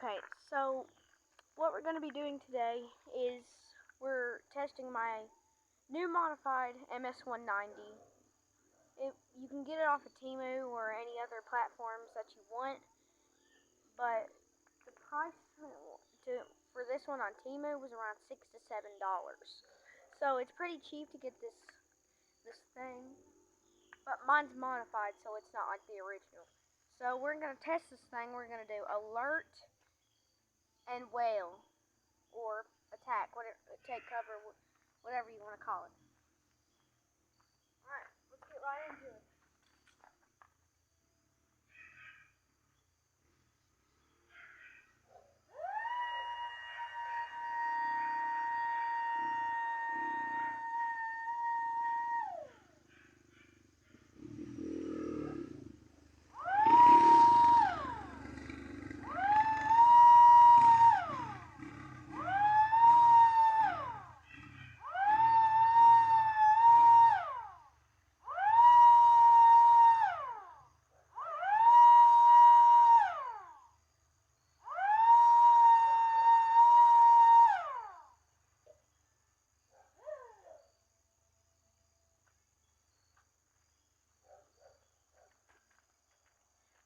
Okay, so what we're going to be doing today is we're testing my new modified MS-190. You can get it off of Temu or any other platforms that you want, but the price for this one on Temu was around $6 to $7. So it's pretty cheap to get this thing, but mine's modified, so it's not like the original. So we're going to test this thing. We're going to do alert and wail, or attack, whatever, take cover, whatever you want to call it. Alright, let's get right into it.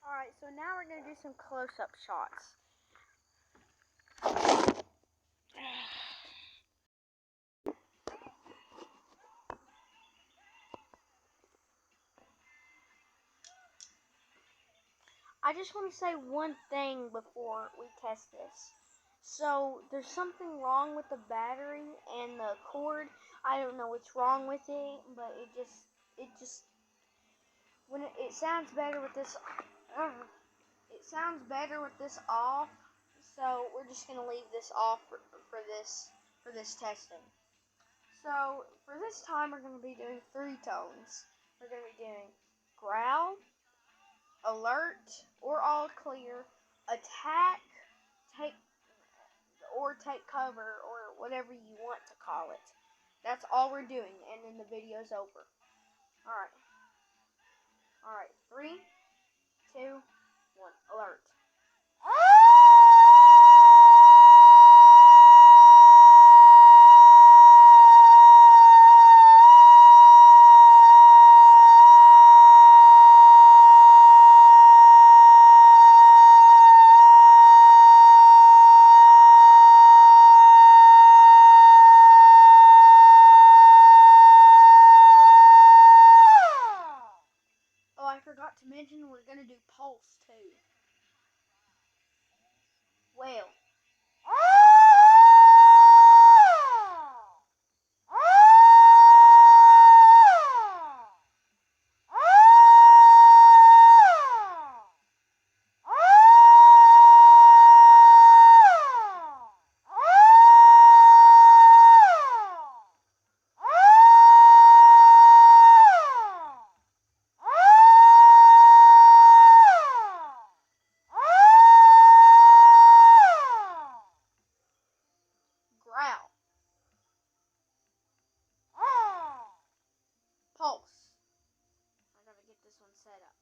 Alright, so now we're going to do some close-up shots. I just want to say one thing before we test this. So, there's something wrong with the battery and the cord. I don't know what's wrong with it, but it sounds better with this. It sounds better with this off. So we're just gonna leave this off for this testing. So for this time, we're gonna be doing 3 tones. We're gonna be doing growl, alert, or all clear, attack, take cover, or whatever you want to call it. That's all we're doing, and then the video's over. Alright, 3, 2, 1, alert. I forgot to mention we're going to do pulse too. Wail. Growl. Pulse. I gotta get this one set up.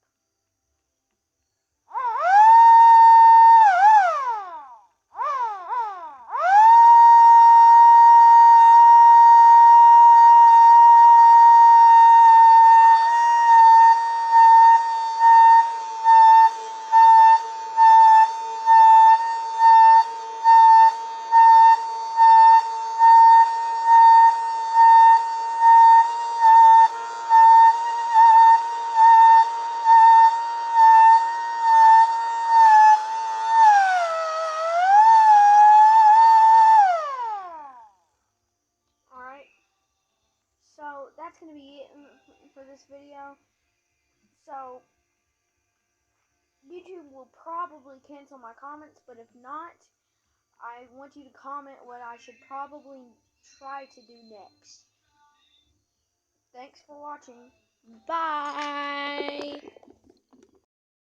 So that's going to be it for this video. So YouTube will probably cancel my comments, but if not, I want you to comment what I should probably try to do next. Thanks for watching. Bye!